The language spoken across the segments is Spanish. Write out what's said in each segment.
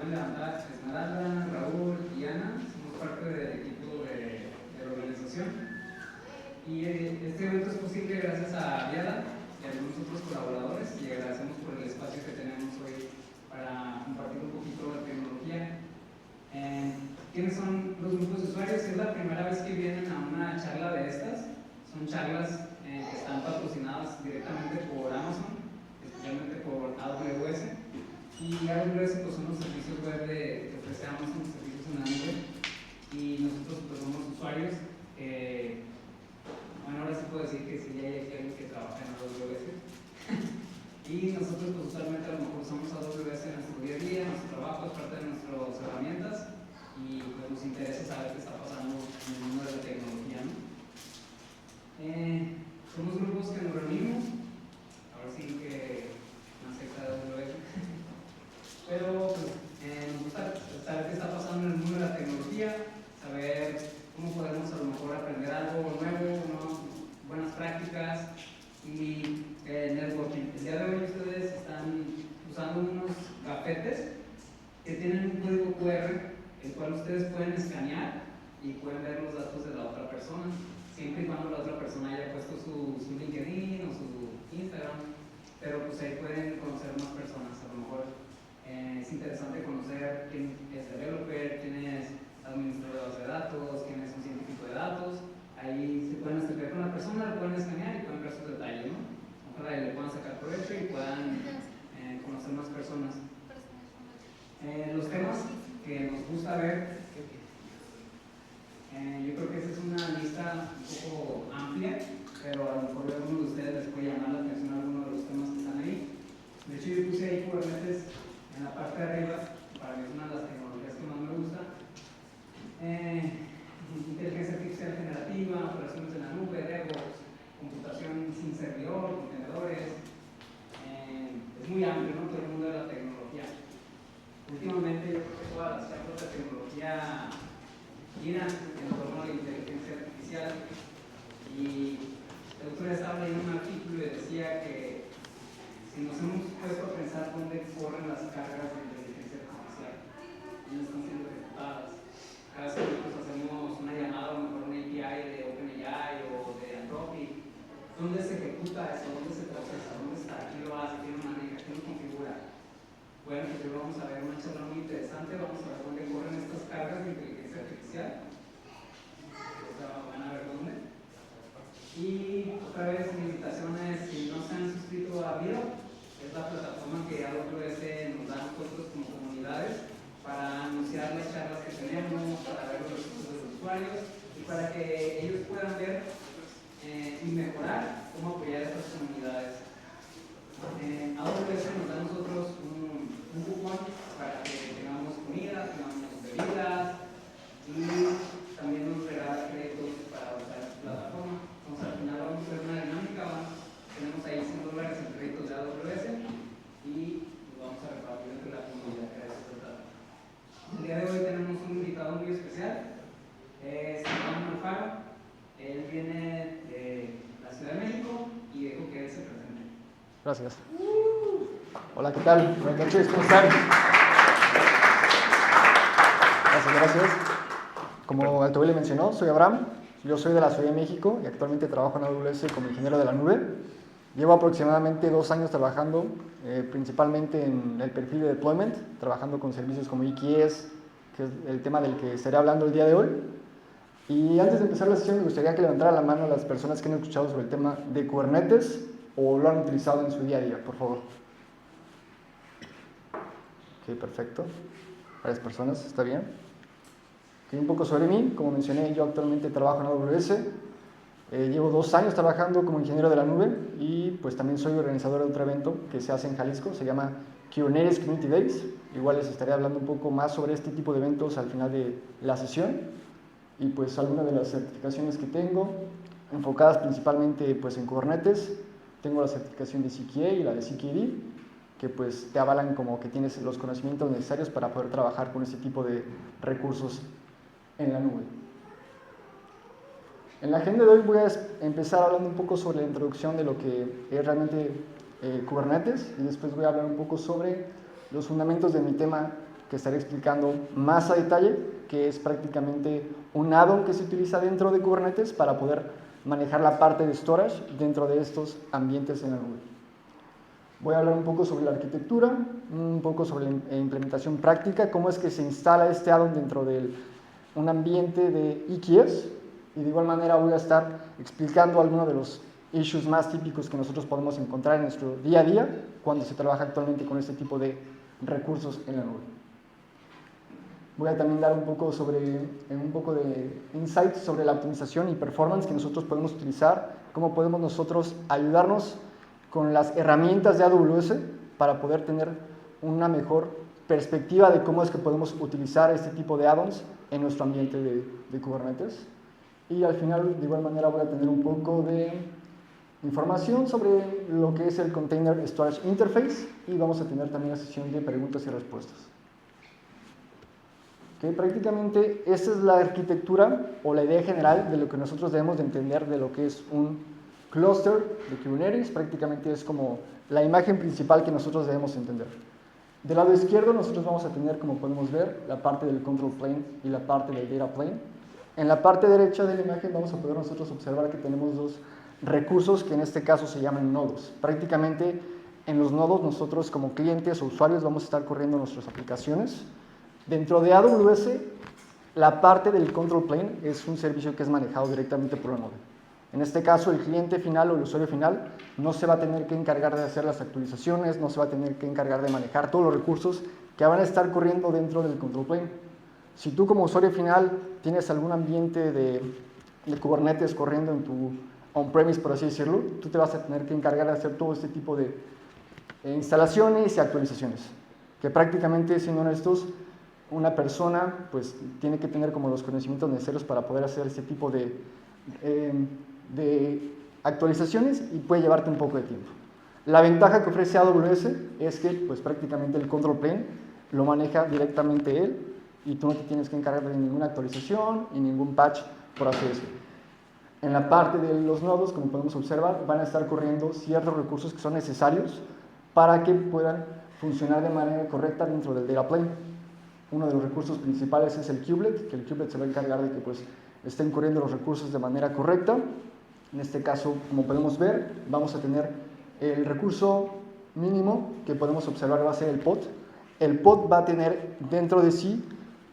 pueden levantar Esmeralda, Raúl y Ana, somos parte del equipo de la organización. Y este evento es posible gracias a Viada y a algunos otros colaboradores, y agradecemos por el espacio que tenemos hoy para compartir un poquito de tecnología. ¿Quiénes son los grupos de usuarios? Es la primera vez que vienen a una charla de estas. Son charlas que están patrocinadas directamente por Amazon, especialmente por AWS. Y AWS pues, son los servicios web que ofrece Amazon, servicios en la nube. Y nosotros pues, somos usuarios. Bueno, ahora sí puedo decir que sí hay alguien que trabaja en AWS. Y nosotros pues, usualmente a lo mejor usamos AWS en nuestro día a día, en nuestro trabajo, es parte de nuestras herramientas. Y pues nos interesa saber qué está pasando en el mundo de la tecnología, ¿no? Somos grupos que nos reunimos, ahora sí que una secta de AWS, pero pues, nos gusta saber qué está pasando en el mundo de la tecnología, saber cómo podemos a lo mejor aprender algo nuevo, ¿no? Buenas prácticas y networking. El día de hoy ustedes están usando unos gafetes que tienen un código QR, el cual ustedes pueden escanear y pueden ver los datos de la otra persona, siempre y cuando la otra persona haya puesto su LinkedIn o su Instagram, pero pues ahí pueden conocer más personas. A lo mejor es interesante conocer quién es developer, quién es administrador de datos, quién es un científico de datos. Ahí se pueden acercar con la persona, lo pueden escanear y pueden ver sus detalles, ¿no? Ojalá le puedan sacar provecho y puedan conocer más personas. Los temas que nos gusta ver, yo creo que esa es una lista un poco amplia, pero a lo mejor a alguno de ustedes les puede llamar la atención alguno de los temas que están ahí. De hecho, yo puse ahí Kubernetes en la parte de arriba, para mí es una de las tecnologías que más me gusta. Inteligencia artificial generativa, operaciones en la nube, DevOps, computación sin servidor, contenedores. Es muy amplio, ¿no? Todo el mundo de la tecnología. Últimamente yo creo que todas las charlas de tecnología giran en torno a la inteligencia artificial, y el otro día estaba leyendo un artículo y decía que si nos hemos puesto a pensar dónde corren las cargas de inteligencia artificial, dónde están siendo ejecutadas. Cada vez que nosotros hacemos una llamada, a lo mejor una API de OpenAI o de Anthropic, ¿dónde se ejecuta eso? ¿Dónde se procesa? ¿Dónde está? ¿Quién lo hace? ¿Quién lo maneja? ¿Quién lo configura? Bueno, pues hoy vamos a ver una charla muy interesante. Vamos a ver dónde corren estas cargas de inteligencia artificial. Van a ver dónde. Y otra vez mi invitación es, si no se han suscrito a Viro, es la plataforma que AWS nos da a nosotros como comunidades para anunciar las charlas que tenemos, para ver los recursos de los usuarios y para que ellos puedan ver y mejorar cómo apoyar a estas comunidades. AWS nos da a nosotros un cupón para que tengamos comida, tengamos bebidas y también nos regala créditos para usar la plataforma. Entonces al final vamos a hacer una dinámica, tenemos ahí $100 en créditos de AWS y los vamos a repartir entre la comunidad que es esta. El día de hoy tenemos un invitado muy especial, es Juan Alfaro. Él viene de la Ciudad de México y dejo que él se presente. Gracias. Hola, ¿qué tal? Buenas noches, ¿cómo están? Gracias. Como Altobelli mencionó, soy Abraham, yo soy de la Ciudad de México y actualmente trabajo en AWS como ingeniero de la nube. Llevo aproximadamente 2 años trabajando principalmente en el perfil de deployment, trabajando con servicios como EKS, que es el tema del que estaré hablando el día de hoy. Y antes de empezar la sesión me gustaría que levantara la mano a las personas que han escuchado sobre el tema de Kubernetes o lo han utilizado en su día a día, por favor. Ok, perfecto. Varias personas, está bien. Okay, un poco sobre mí, como mencioné, yo actualmente trabajo en AWS. Llevo 2 años trabajando como ingeniero de la nube y pues también soy organizador de otro evento que se hace en Jalisco, se llama Kubernetes Community Days. Igual les estaré hablando un poco más sobre este tipo de eventos al final de la sesión. Y pues algunas de las certificaciones que tengo, enfocadas principalmente pues en Kubernetes. Tengo la certificación de CKA y la de CKD, que pues te avalan como que tienes los conocimientos necesarios para poder trabajar con este tipo de recursos en la nube. En la agenda de hoy voy a empezar hablando un poco sobre la introducción de lo que es realmente Kubernetes y después voy a hablar un poco sobre los fundamentos de mi tema que estaré explicando más a detalle, que es prácticamente un add-on que se utiliza dentro de Kubernetes para poder manejar la parte de storage dentro de estos ambientes en la nube. Voy a hablar un poco sobre la arquitectura, un poco sobre la implementación práctica, cómo es que se instala este add-on dentro de un ambiente de EKS, y de igual manera voy a estar explicando algunos de los issues más típicos que nosotros podemos encontrar en nuestro día a día cuando se trabaja actualmente con este tipo de recursos en la nube. Voy a también dar un poco de insights sobre la optimización y performance que nosotros podemos utilizar, cómo podemos nosotros ayudarnos con las herramientas de AWS para poder tener una mejor perspectiva de cómo es que podemos utilizar este tipo de add-ons en nuestro ambiente de Kubernetes. Y al final, de igual manera, voy a tener un poco de información sobre lo que es el Container Storage Interface y vamos a tener también la sesión de preguntas y respuestas. Okay, prácticamente esta es la arquitectura o la idea general de lo que nosotros debemos de entender de lo que es un cluster de Kubernetes. Prácticamente es como la imagen principal que nosotros debemos entender. Del lado izquierdo nosotros vamos a tener, como podemos ver, la parte del control plane y la parte del data plane. En la parte derecha de la imagen vamos a poder nosotros observar que tenemos dos recursos que en este caso se llaman nodos. Prácticamente en los nodos nosotros como clientes o usuarios vamos a estar corriendo nuestras aplicaciones. Dentro de AWS, la parte del control plane es un servicio que es manejado directamente por la nube. En este caso, el cliente final o el usuario final no se va a tener que encargar de hacer las actualizaciones, no se va a tener que encargar de manejar todos los recursos que van a estar corriendo dentro del control plane. Si tú como usuario final tienes algún ambiente de Kubernetes corriendo en tu on-premise, por así decirlo, tú te vas a tener que encargar de hacer todo este tipo de instalaciones y actualizaciones, que prácticamente, siendo honestos, una persona pues tiene que tener como los conocimientos necesarios para poder hacer este tipo de actualizaciones y puede llevarte un poco de tiempo. La ventaja que ofrece AWS es que pues prácticamente el control plane lo maneja directamente él y tú no te tienes que encargar de ninguna actualización y ningún patch, por así decirlo. En la parte de los nodos, como podemos observar, van a estar corriendo ciertos recursos que son necesarios para que puedan funcionar de manera correcta dentro del data plane. Uno de los recursos principales es el kubelet, que el kubelet se va a encargar de que pues estén corriendo los recursos de manera correcta. En este caso, como podemos ver, vamos a tener el recurso mínimo que podemos observar va a ser el pod. El pod va a tener dentro de sí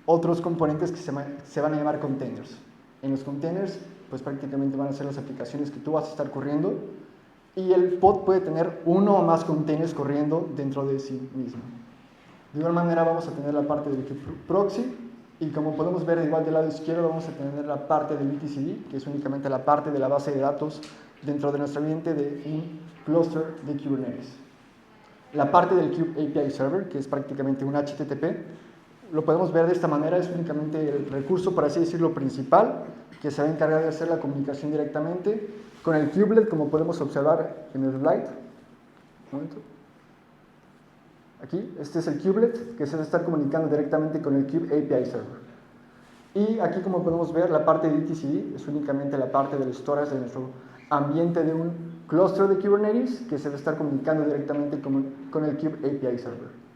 otros componentes que se van a llamar containers. En los containers, pues prácticamente van a ser las aplicaciones que tú vas a estar corriendo y el pod puede tener uno o más containers corriendo dentro de sí mismo. De igual manera vamos a tener la parte del proxy y como podemos ver igual del lado izquierdo vamos a tener la parte del etcd, que es únicamente la parte de la base de datos dentro de nuestro ambiente de un cluster de Kubernetes. La parte del Kube API Server, que es prácticamente un HTTP, lo podemos ver de esta manera, es únicamente el recurso, por así decirlo, principal, que se va a encargar de hacer la comunicación directamente con el kubelet, como podemos observar en el slide. Un momento. Aquí, este es el kubelet, que se va a estar comunicando directamente con el Kube API Server. Y aquí, como podemos ver, la parte de etcd es únicamente la parte del storage de nuestro ambiente de un cluster de Kubernetes, que se va a estar comunicando directamente con el Kube API Server.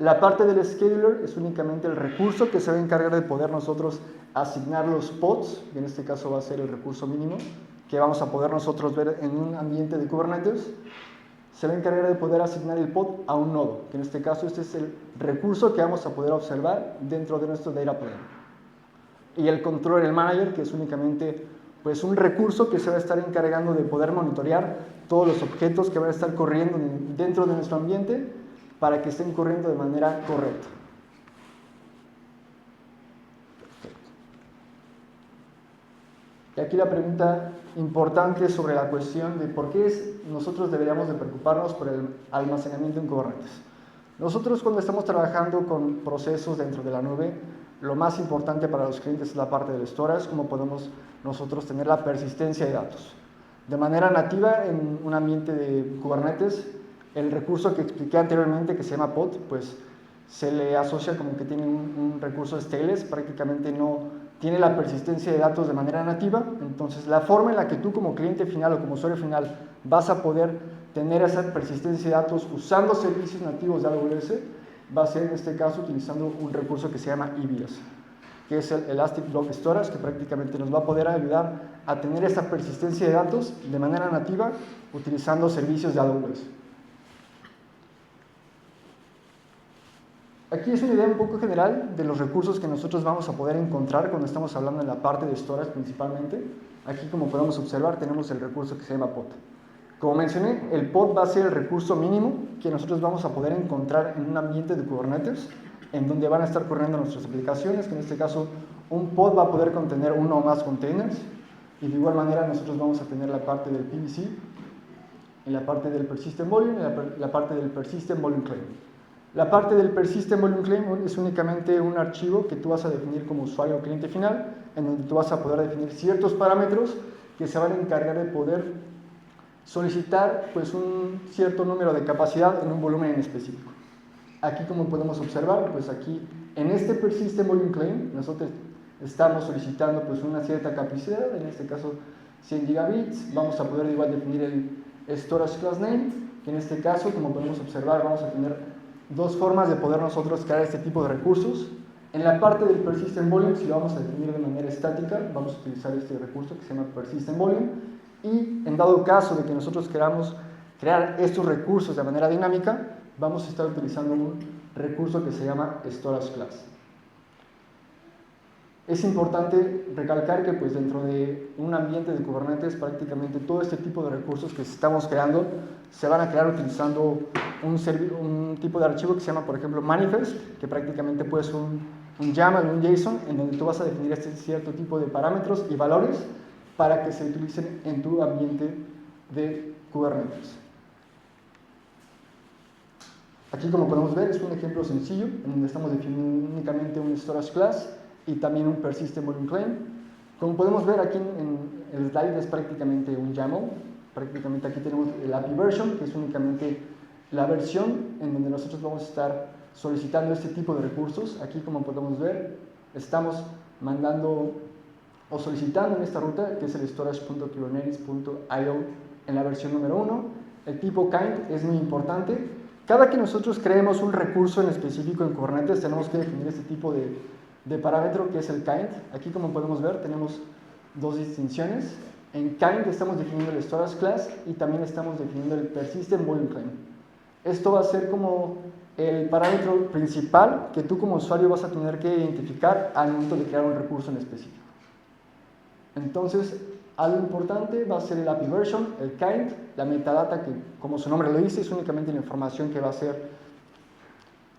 La parte del scheduler es únicamente el recurso que se va a encargar de poder nosotros asignar los pods, que en este caso va a ser el recurso mínimo, que vamos a poder nosotros ver en un ambiente de Kubernetes. Se va a encargar de poder asignar el pod a un nodo, que en este caso este es el recurso que vamos a poder observar dentro de nuestro data plane. Y el controller, el manager, que es únicamente pues, un recurso que se va a estar encargando de poder monitorear todos los objetos que van a estar corriendo dentro de nuestro ambiente para que estén corriendo de manera correcta. Perfecto. Y aquí la pregunta importante sobre la cuestión de por qué nosotros deberíamos de preocuparnos por el almacenamiento en Kubernetes. Nosotros cuando estamos trabajando con procesos dentro de la nube, lo más importante para los clientes es la parte del storage, cómo podemos nosotros tener la persistencia de datos. De manera nativa en un ambiente de Kubernetes, el recurso que expliqué anteriormente, que se llama pod, pues se le asocia como que tiene un recurso stateless, prácticamente no tiene la persistencia de datos de manera nativa. Entonces, la forma en la que tú como cliente final o como usuario final vas a poder tener esa persistencia de datos usando servicios nativos de AWS va a ser en este caso utilizando un recurso que se llama EBS, que es el Elastic Block Storage, que prácticamente nos va a poder ayudar a tener esta persistencia de datos de manera nativa utilizando servicios de AWS. Aquí es una idea un poco general de los recursos que nosotros vamos a poder encontrar cuando estamos hablando en la parte de storage principalmente. Aquí, como podemos observar, tenemos el recurso que se llama pod. Como mencioné, el pod va a ser el recurso mínimo que nosotros vamos a poder encontrar en un ambiente de Kubernetes, en donde van a estar corriendo nuestras aplicaciones, que en este caso un pod va a poder contener uno o más containers, y de igual manera nosotros vamos a tener la parte del PVC, y la parte del Persistent Volume, y la parte del Persistent Volume Claim. La parte del Persistent Volume Claim es únicamente un archivo que tú vas a definir como usuario o cliente final, en donde tú vas a poder definir ciertos parámetros que se van a encargar de poder solicitar pues, un cierto número de capacidad en un volumen en específico. Aquí, como podemos observar, pues aquí en este Persistent Volume Claim nosotros estamos solicitando pues, una cierta capacidad, en este caso 100 gigabits. Vamos a poder igual definir el Storage Class Name, que en este caso, como podemos observar, vamos a tener dos formas de poder nosotros crear este tipo de recursos. En la parte del Persistent Volume, si lo vamos a definir de manera estática, vamos a utilizar este recurso que se llama Persistent Volume, y en dado caso de que nosotros queramos crear estos recursos de manera dinámica, vamos a estar utilizando un recurso que se llama Storage Class. Es importante recalcar que pues, dentro de un ambiente de Kubernetes prácticamente todo este tipo de recursos que estamos creando se van a crear utilizando un tipo de archivo que se llama, por ejemplo, manifest, que prácticamente puede ser un YAML, un JSON, en donde tú vas a definir este cierto tipo de parámetros y valores para que se utilicen en tu ambiente de Kubernetes. Aquí, como podemos ver, es un ejemplo sencillo en donde estamos definiendo únicamente un storage class y también un persistent volume claim. Como podemos ver aquí en el slide es prácticamente un YAML. Prácticamente aquí tenemos el API version, que es únicamente la versión en donde nosotros vamos a estar solicitando este tipo de recursos. Aquí, como podemos ver, estamos mandando o solicitando en esta ruta, que es el storage.kubernetes.io en la versión número 1. El tipo kind es muy importante. Cada que nosotros creemos un recurso en específico en Kubernetes, tenemos que definir este tipo de parámetro que es el kind. Aquí, como podemos ver, tenemos dos distinciones. En kind estamos definiendo el storage class y también estamos definiendo el persistent volume claim. Esto va a ser como el parámetro principal que tú como usuario vas a tener que identificar al momento de crear un recurso en específico. Entonces, algo importante va a ser el API version, el kind, la metadata que, como su nombre lo dice, es únicamente la información que va a ser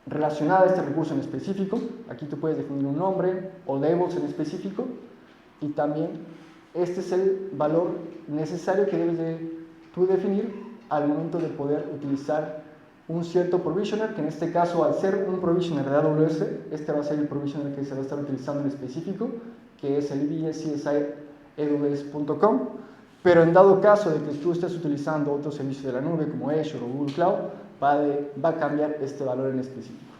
relacionada a este recurso en específico. Aquí tú puedes definir un nombre o labels en específico, y también este es el valor necesario que debes de tú definir al momento de poder utilizar un cierto provisioner, que en este caso, al ser un provisioner de AWS, este va a ser el provisioner que se va a estar utilizando en específico, que es el EBS-CSI-AWS.com. Pero en dado caso de que tú estés utilizando otro servicio de la nube como Azure o Google Cloud, va a cambiar este valor en específico.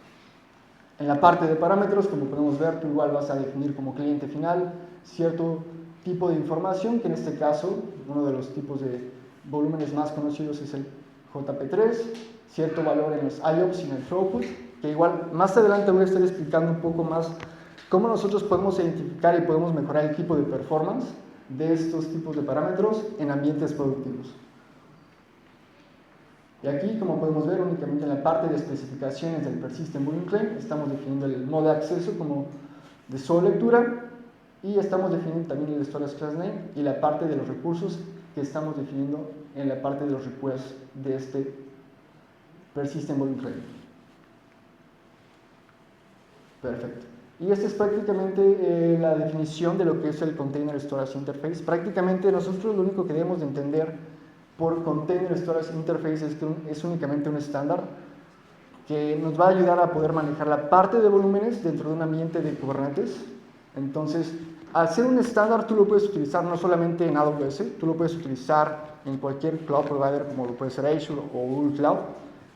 En la parte de parámetros, como podemos ver, tú igual vas a definir como cliente final cierto tipo de información, que en este caso, uno de los tipos de volúmenes más conocidos es el JP3, cierto valor en los IOPS y en el throughput, que igual más adelante voy a estar explicando un poco más cómo nosotros podemos identificar y podemos mejorar el tipo de performance de estos tipos de parámetros en ambientes productivos. Y aquí, como podemos ver, únicamente en la parte de especificaciones del Persistent Volume Claim estamos definiendo el modo de acceso como de solo lectura, y estamos definiendo también el Storage Class Name y la parte de los recursos que estamos definiendo en la parte de los requests de este Persistent Volume Claim. Perfecto. Y esta es prácticamente la definición de lo que es el Container Storage Interface. Prácticamente nosotros lo único que debemos de entender por Container Storage Interface es que es únicamente un estándar que nos va a ayudar a poder manejar la parte de volúmenes dentro de un ambiente de Kubernetes. Entonces, al ser un estándar, tú lo puedes utilizar no solamente en AWS, tú lo puedes utilizar en cualquier cloud provider como lo puede ser Azure o Google Cloud.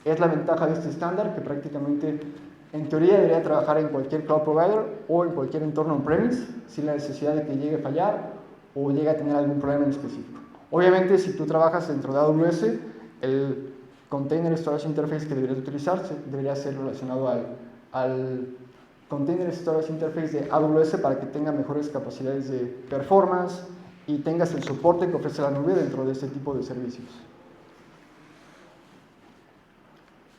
Es la ventaja de este estándar, que prácticamente en teoría debería trabajar en cualquier cloud provider o en cualquier entorno on-premise sin la necesidad de que llegue a fallar o llegue a tener algún problema en específico. Obviamente, si tú trabajas dentro de AWS, Container Storage Interface que deberías utilizar debería ser relacionado al Container Storage Interface de AWS para que tenga mejores capacidades de performance y tengas el soporte que ofrece la nube dentro de este tipo de servicios.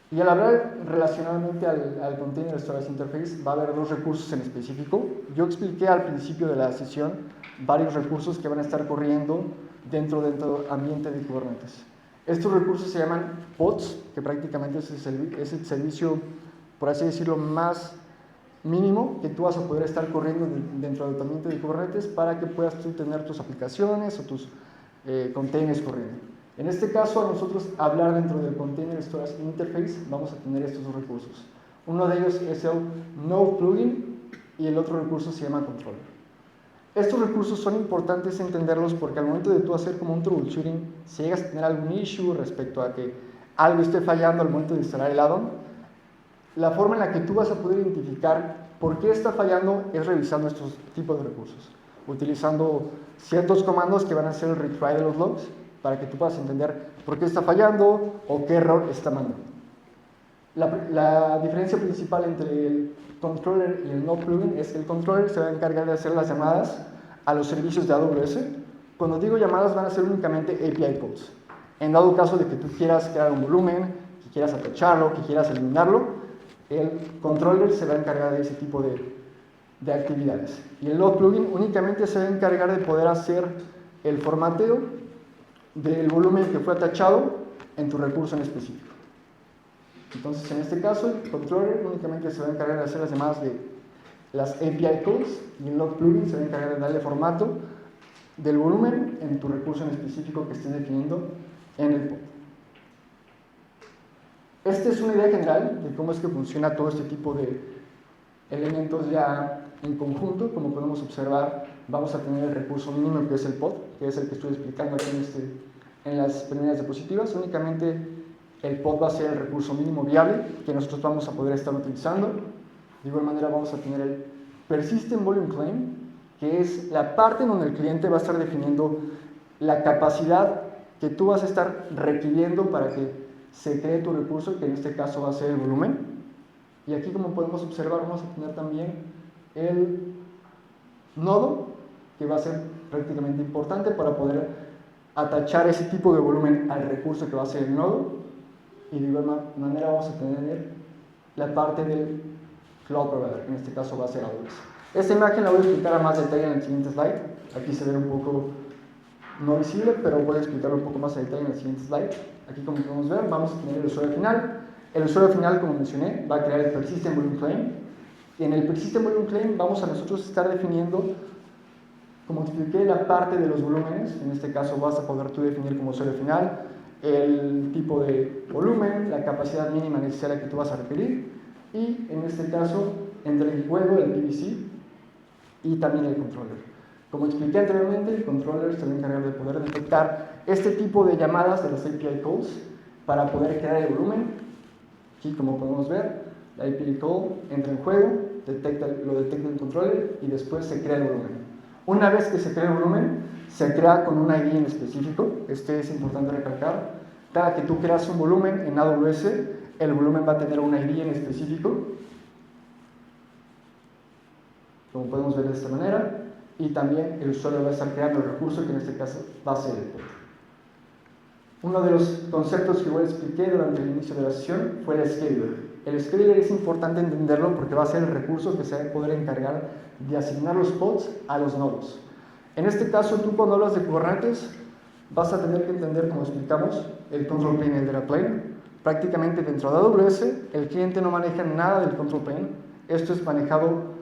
Y al hablar relacionadamente al Container Storage Interface, va a haber dos recursos en específico. Yo expliqué al principio de la sesión varios recursos que van a estar corriendo dentro del ambiente de Kubernetes. Estos recursos se llaman pods, que prácticamente es el servicio, por así decirlo, más mínimo que tú vas a poder estar corriendo dentro del ambiente de Kubernetes para que puedas tú tener tus aplicaciones o tus containers corriendo. En este caso, a nosotros hablar dentro del Container Storage Interface, vamos a tener estos dos recursos. Uno de ellos es el Node Plugin y el otro recurso se llama Controller. Estos recursos son importantes entenderlos porque al momento de tú hacer como un troubleshooting, si llegas a tener algún issue respecto a que algo esté fallando al momento de instalar el add-on, la forma en la que tú vas a poder identificar por qué está fallando es revisando estos tipos de recursos, utilizando ciertos comandos que van a hacer el retry de los logs para que tú puedas entender por qué está fallando o qué error está mandando. La diferencia principal entre el controller y el Node Plugin es que el controller se va a encargar de hacer las llamadas a los servicios de AWS. Cuando digo llamadas van a ser únicamente API calls. En dado caso de que tú quieras crear un volumen, que quieras atacharlo, que quieras eliminarlo, el controller se va a encargar de ese tipo de actividades. Y el Node Plugin únicamente se va a encargar de poder hacer el formateo del volumen que fue atachado en tu recurso en específico. Entonces, en este caso, el controller únicamente se va a encargar de hacer las llamadas de las API calls y el Node Plugin se va a encargar de darle formato del volumen en tu recurso en específico que estés definiendo en el pod. Esta es una idea general de cómo es que funciona todo este tipo de elementos ya en conjunto. Como podemos observar, vamos a tener el recurso mínimo que es el pod, que es el que estoy explicando aquí en las primeras diapositivas. Únicamente el pod va a ser el recurso mínimo viable que nosotros vamos a poder estar utilizando. De igual manera vamos a tener el Persistent Volume Claim, que es la parte en donde el cliente va a estar definiendo la capacidad que tú vas a estar requiriendo para que se cree tu recurso, que en este caso va a ser el volumen. Y aquí, como podemos observar, vamos a tener también el nodo, que va a ser prácticamente importante para poder atachar ese tipo de volumen al recurso que va a ser el nodo. Y de igual manera vamos a tener la parte del Cloud Provider, que en este caso va a ser AWS. Esta imagen la voy a explicar a más detalle en el siguiente slide. Aquí se ve un poco no visible, pero voy a explicarlo un poco más a detalle en el siguiente slide. Aquí, como podemos ver, vamos a tener el usuario final. El usuario final, como mencioné, va a crear el Persistent Volume Claim. Y en el Persistent Volume Claim vamos a nosotros estar definiendo, como expliqué, la parte de los volúmenes. En este caso vas a poder tú definir como usuario final el tipo de volumen, la capacidad mínima necesaria que tú vas a requerir. Y en este caso, entre el juego, el PVC y también el controller. Como expliqué anteriormente, el controller se va a encargar de poder detectar este tipo de llamadas de las API calls para poder crear el volumen. Aquí, como podemos ver, la API call entra en juego, lo detecta el controller y después se crea el volumen. Una vez que se crea el volumen, se crea con un ID en específico. Este es importante recalcar. Cada que tú creas un volumen en AWS, el volumen va a tener un ID en específico, como podemos ver de esta manera, y también el usuario va a estar creando el recurso, que en este caso va a ser el pod. Uno de los conceptos que igual expliqué durante el inicio de la sesión fue el scheduler. El scheduler es importante entenderlo porque va a ser el recurso que se va a poder encargar de asignar los pods a los nodos. En este caso, tú cuando hablas de Kubernetes, vas a tener que entender, como explicamos, el control plane y el data plane. Prácticamente dentro de AWS, el cliente no maneja nada del control plane. Esto es manejado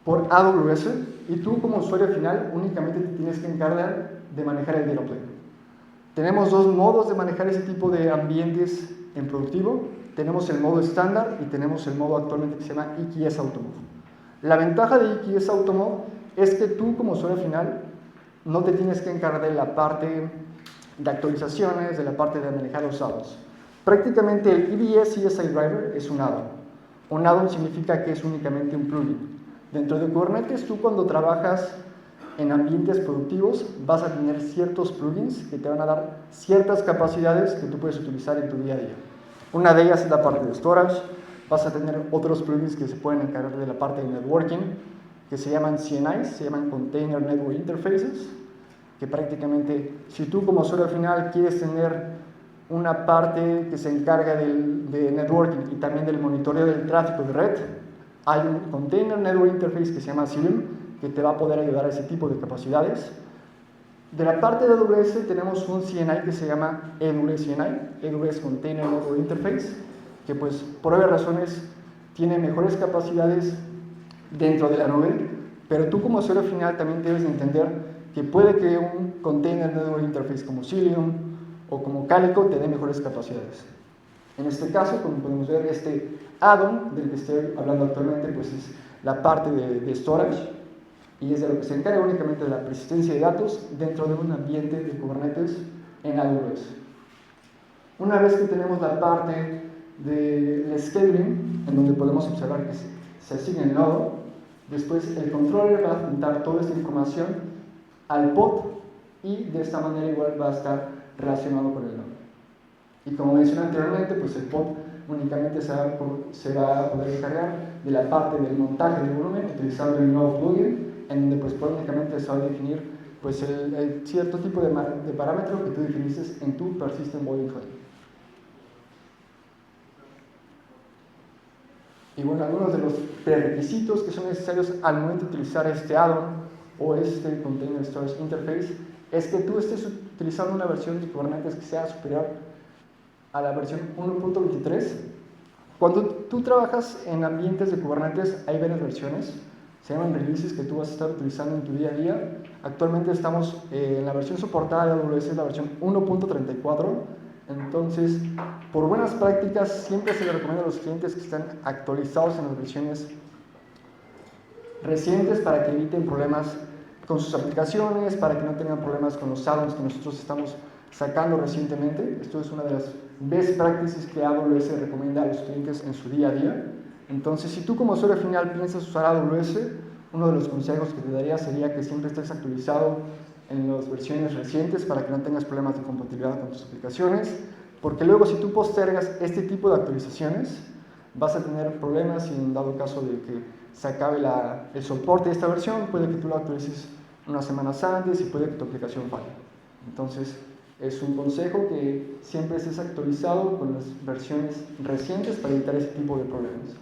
por AWS y tú como usuario final únicamente te tienes que encargar de manejar el data plane. Tenemos dos modos de manejar ese tipo de ambientes en productivo. Tenemos el modo estándar y tenemos el modo actualmente que se llama EKS Auto Mode. La ventaja de EKS Auto Mode es que tú como usuario final no te tienes que encargar de la parte de actualizaciones, de la parte de manejar los add-ons. Prácticamente el EBS ESI Driver es un add-on. Un add-on significa que es únicamente un plugin. Dentro de Kubernetes, tú cuando trabajas en ambientes productivos vas a tener ciertos plugins que te van a dar ciertas capacidades que tú puedes utilizar en tu día a día. Una de ellas es la parte de storage. Vas a tener otros plugins que se pueden encargar de la parte de networking, que se llaman CNIs, se llaman Container Network Interfaces, que prácticamente, si tú como usuario final quieres tener una parte que se encarga de networking y también del monitoreo del tráfico de red, hay un Container Network Interface que se llama Cilium, que te va a poder ayudar a ese tipo de capacidades. De la parte de AWS tenemos un CNI que se llama AWS CNI, AWS Container Network Interface, que pues por obvias razones tiene mejores capacidades dentro de la nube, pero tú como usuario final también debes entender que puede que un Container Network Interface como Cilium o como Calico te dé mejores capacidades. En este caso, como podemos ver, este add-on del que estoy hablando actualmente pues es la parte de storage, y es de lo que se encarga únicamente de la persistencia de datos dentro de un ambiente de Kubernetes en AWS. Una vez que tenemos la parte del scheduling, en donde podemos observar que se asigna el nodo, después el controller va a juntar toda esta información al pod y de esta manera igual va a estar relacionado con el nodo. Y como mencioné anteriormente, pues el pod únicamente se va a poder encargar de la parte del montaje del volumen utilizando el nodo plugin, en donde pues únicamente se va a definir pues el cierto tipo de parámetro que tú definiste en tu persistent volume claim. Y bueno, algunos de los prerequisitos que son necesarios al momento de utilizar este add-on o este Container Storage Interface es que tú estés utilizando una versión de Kubernetes que sea superior a la versión 1.23. Cuando tú trabajas en ambientes de Kubernetes hay varias versiones, se llaman releases que tú vas a estar utilizando en tu día a día. Actualmente estamos en la versión soportada de AWS, la versión 1.34. Entonces, por buenas prácticas, siempre se le recomienda a los clientes que estén actualizados en las versiones recientes para que eviten problemas con sus aplicaciones, para que no tengan problemas con los add-ons que nosotros estamos sacando recientemente. Esto es una de las best practices que AWS recomienda a los clientes en su día a día. Entonces, si tú como usuario final piensas usar AWS, uno de los consejos que te daría sería que siempre estés actualizado en las versiones recientes para que no tengas problemas de compatibilidad con tus aplicaciones, porque luego si tú postergas este tipo de actualizaciones, vas a tener problemas y en dado caso de que se acabe el soporte de esta versión, puede que tú lo actualices unas semanas antes y puede que tu aplicación falle. Entonces, es un consejo que siempre estés actualizado con las versiones recientes para evitar ese tipo de problemas.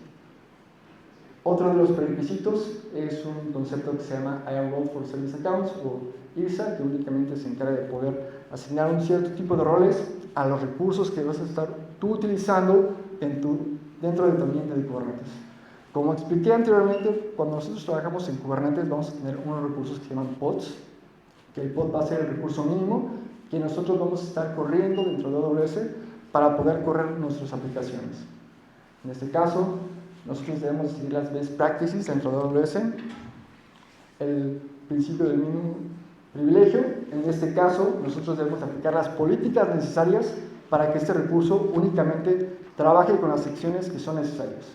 Otro de los prerequisitos es un concepto que se llama Iron Role for Service Accounts o IRSA, que únicamente se encarga de poder asignar un cierto tipo de roles a los recursos que vas a estar tú utilizando dentro de tu ambiente de Kubernetes. Como expliqué anteriormente, cuando nosotros trabajamos en Kubernetes vamos a tener unos recursos que se llaman pods, que el pod va a ser el recurso mínimo que nosotros vamos a estar corriendo dentro de AWS para poder correr nuestras aplicaciones. En este caso, nosotros debemos seguir las best practices dentro de AWS, el principio del mínimo privilegio. En este caso, nosotros debemos aplicar las políticas necesarias para que este recurso únicamente trabaje con las secciones que son necesarias.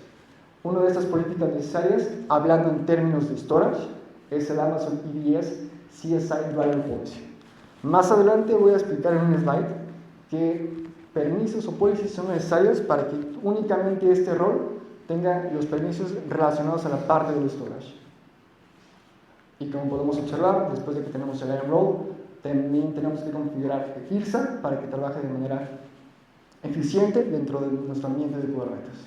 Una de estas políticas necesarias, hablando en términos de storage, es el Amazon EBS CSI Driver Policy. Más adelante voy a explicar en un slide qué permisos o policies son necesarios para que únicamente este rol tenga los permisos relacionados a la parte del storage. Y como podemos observar, después de que tenemos el Iron Role, también tenemos que configurar el IRSA para que trabaje de manera eficiente dentro de nuestro ambiente de Kubernetes.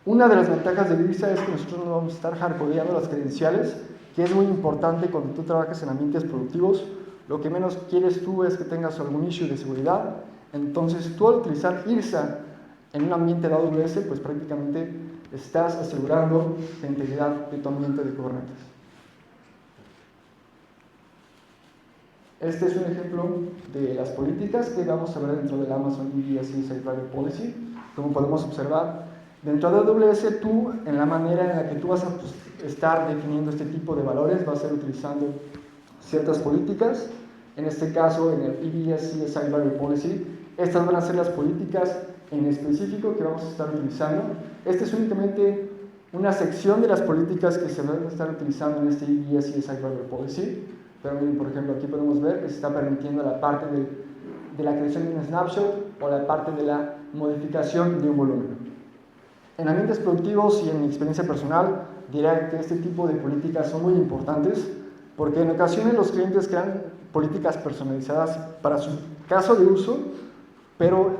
Una de las ventajas de IRSA es que nosotros no vamos a estar hardcodeando las credenciales, que es muy importante cuando tú trabajas en ambientes productivos. Lo que menos quieres tú es que tengas algún issue de seguridad. Entonces, tú al utilizar IRSA en un ambiente de AWS, pues prácticamente estás asegurando la integridad de tu ambiente de Kubernetes. Este es un ejemplo de las políticas que vamos a ver dentro del Amazon EBS CSI Driver Policy. Como podemos observar, dentro de AWS tú, en la manera en la que tú vas a estar definiendo este tipo de valores, vas a ir utilizando ciertas políticas. En este caso, en el EBS CSI Driver Policy, estas van a ser las políticas en específico que vamos a estar utilizando. Esta es únicamente una sección de las políticas que se van a estar utilizando en este EBS CSI Driver Policy. Pero miren, por ejemplo, aquí podemos ver que se está permitiendo la parte de la creación de un snapshot o la parte de la modificación de un volumen. En ambientes productivos y en mi experiencia personal, diré que este tipo de políticas son muy importantes porque en ocasiones los clientes crean políticas personalizadas para su caso de uso, pero